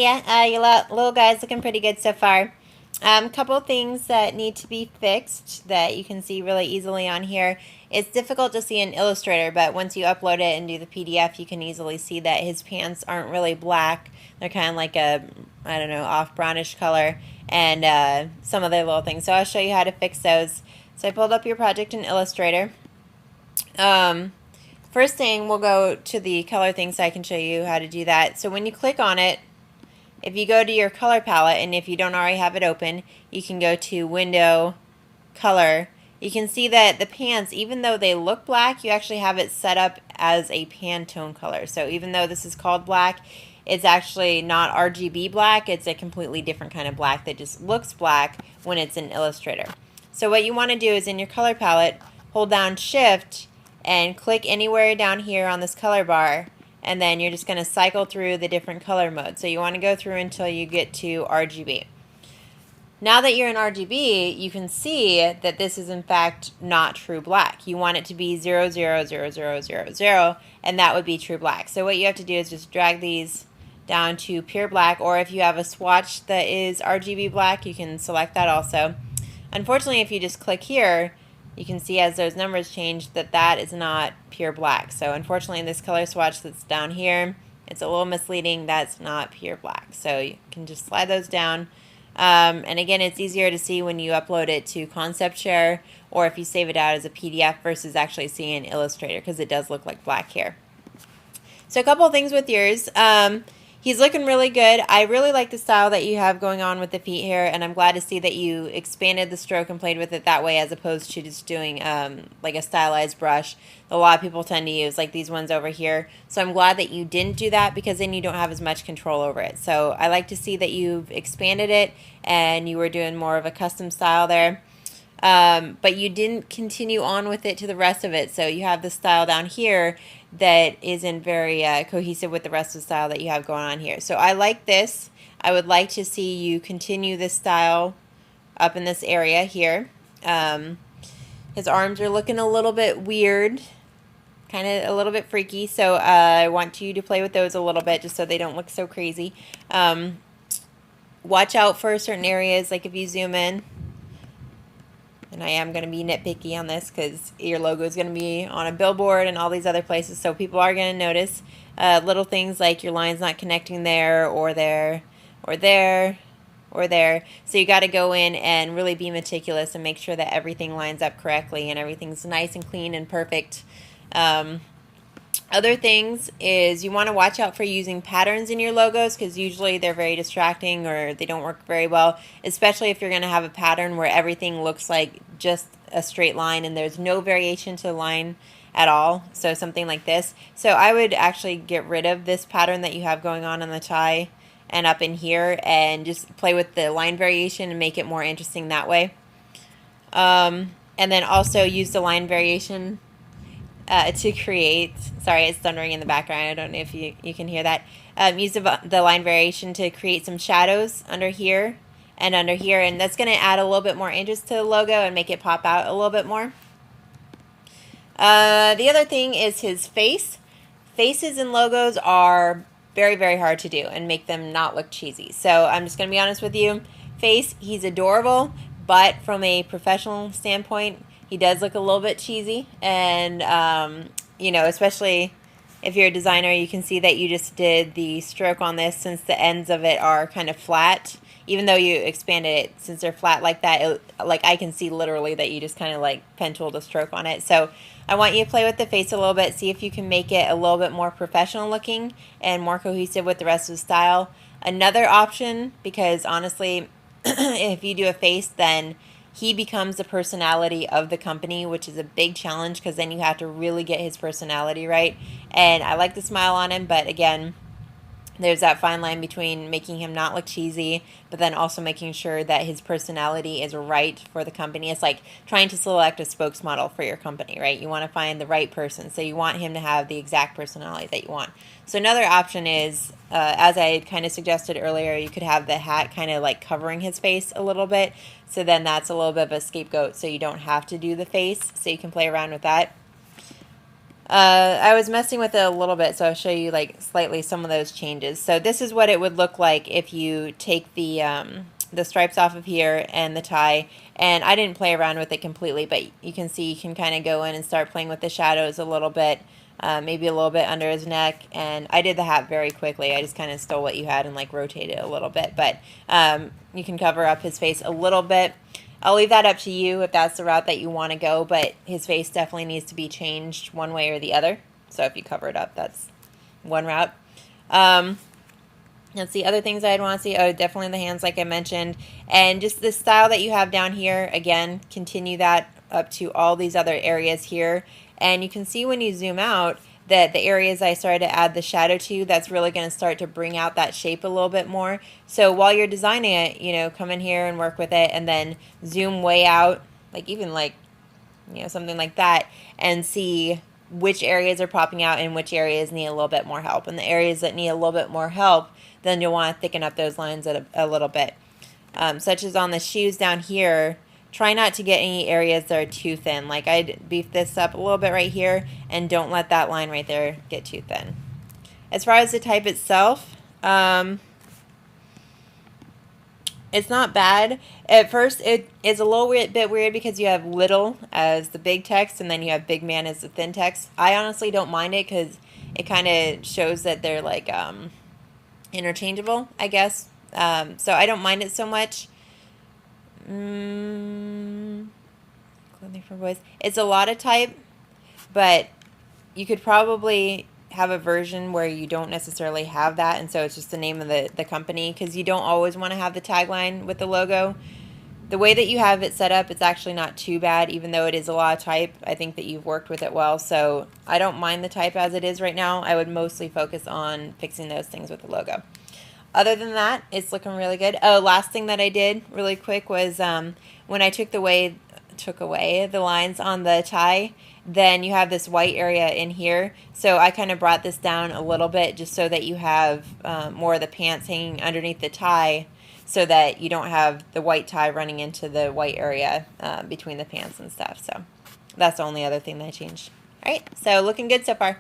yeah, your little guy's looking pretty good so far. Couple things that need to be fixed that you can see really easily on here. It's difficult to see in Illustrator, but once you upload it and do the PDF, you can easily see that his pants aren't really black. They're kind of like a, I don't know, off brownish color, and some other little things. So I'll show you how to fix those. So I pulled up your project in Illustrator. First thing, we'll go to the color thing so I can show you how to do that. So when you click on it, if you go to your color palette, and if you don't already have it open, you can go to Window, Color. You can see that the pants, even though they look black, you actually have it set up as a Pantone color. So even though this is called black, it's actually not RGB black. It's a completely different kind of black that just looks black when it's in Illustrator. So what you want to do is in your color palette, hold down Shift and click anywhere down here on this color bar, and then you're just going to cycle through the different color modes. So you want to go through until you get to RGB. Now that you're in RGB, you can see that this is in fact not true black. You want it to be 0, 0, 0, 0, 0, 0, and that would be true black. So what you have to do is just drag these down to pure black, or if you have a swatch that is RGB black, you can select that also. Unfortunately, if you just click here, you can see as those numbers change that that is not pure black. So unfortunately, in this color swatch that's down here, it's a little misleading. That's not pure black. So you can just slide those down. And again, it's easier to see when you upload it to Concept Share, or if you save it out as a PDF versus actually seeing in Illustrator, because it does look like black here. So a couple of things with yours. He's looking really good. I really like the style that you have going on with the feet here, and I'm glad to see that you expanded the stroke and played with it that way as opposed to just doing like a stylized brush. A lot of people tend to use like these ones over here. So I'm glad that you didn't do that, because then you don't have as much control over it. So I like to see that you've expanded it and you were doing more of a custom style there. But you didn't continue on with it to the rest of it. So you have the style down here that isn't very cohesive with the rest of the style that you have going on here. So I like this. I would like to see you continue this style up in this area here. His arms are looking a little bit weird, kind of a little bit freaky. So I want you to play with those a little bit just so they don't look so crazy. Watch out for certain areas, like if you zoom in. And I am going to be nitpicky on this because your logo is going to be on a billboard and all these other places, so people are going to notice little things like your line's not connecting there or there or there or there. So you got to go in and really be meticulous and make sure that everything lines up correctly and everything's nice and clean and perfect. Other things is you want to watch out for using patterns in your logos, because usually they're very distracting or they don't work very well, especially if you're going to have a pattern where everything looks like just a straight line and there's no variation to the line at all. So something like this. So I would actually get rid of this pattern that you have going on the tie and up in here and just play with the line variation and make it more interesting that way. And then also use the line variation to create, sorry, it's thundering in the background. I don't know if you can hear that. Use the line variation to create some shadows under here and under here, and that's going to add a little bit more interest to the logo and make it pop out a little bit more. The other thing is his face. Faces and logos are very, very hard to do and make them not look cheesy. So I'm just going to be honest with you. Face, he's adorable, but from a professional standpoint, he does look a little bit cheesy, and you know, especially if you're a designer, you can see that you just did the stroke on this since the ends of it are kind of flat. Even though you expanded it, since they're flat like that, like I can see literally that you just kind of like pen tooled a stroke on it. So I want you to play with the face a little bit, see if you can make it a little bit more professional looking and more cohesive with the rest of the style. Another option, because honestly, if you do a face, then he becomes the personality of the company, which is a big challenge because then you have to really get his personality right. And I like the smile on him, but again, there's that fine line between making him not look cheesy, but then also making sure that his personality is right for the company. It's like trying to select a spokesmodel for your company, right? You want to find the right person, so you want him to have the exact personality that you want. So another option is, as I kind of suggested earlier, you could have the hat kind of like covering his face a little bit, so then that's a little bit of a scapegoat, so you don't have to do the face, so you can play around with that. I was messing with it a little bit, so I'll show you like slightly some of those changes. So this is what it would look like if you take the stripes off of here and the tie, and I didn't play around with it completely, but you can see you can kind of go in and start playing with the shadows a little bit, maybe a little bit under his neck, and I did the hat very quickly. I just kind of stole what you had and like rotated it a little bit, but you can cover up his face a little bit. I'll leave that up to you if that's the route that you want to go, but his face definitely needs to be changed one way or the other. So if you cover it up, that's one route. Let's see, other things I'd want to see. Oh, definitely the hands like I mentioned. And just the style that you have down here, again, continue that up to all these other areas here. And you can see when you zoom out that the areas I started to add the shadow to, that's really going to start to bring out that shape a little bit more. So while you're designing it, you know, come in here and work with it and then zoom way out, like even like, you know, something like that, and see which areas are popping out and which areas need a little bit more help. And the areas that need a little bit more help, then you'll want to thicken up those lines a little bit. Such as on the shoes down here, try not to get any areas that are too thin. Like I'd beef this up a little bit right here, and don't let that line right there get too thin. As far as the type itself, it's not bad. At first, it is a little bit weird because you have little as the big text, and then you have big man as the thin text. I honestly don't mind it because it kind of shows that they're like interchangeable, I guess. So I don't mind it so much. Clothing for boys. It's a lot of type, but you could probably have a version where you don't necessarily have that, and so it's just the name of the company, because you don't always want to have the tagline with the logo. The way that you have it set up, it's actually not too bad, even though it is a lot of type. I think that you've worked with it well, so I don't mind the type as it is right now. I would mostly focus on fixing those things with the logo. Other than that, it's looking really good. Oh, last thing that I did really quick was when I took away the lines on the tie, then you have this white area in here. So I kind of brought this down a little bit just so that you have more of the pants hanging underneath the tie, so that you don't have the white tie running into the white area between the pants and stuff. So that's the only other thing that I changed. All right, so looking good so far.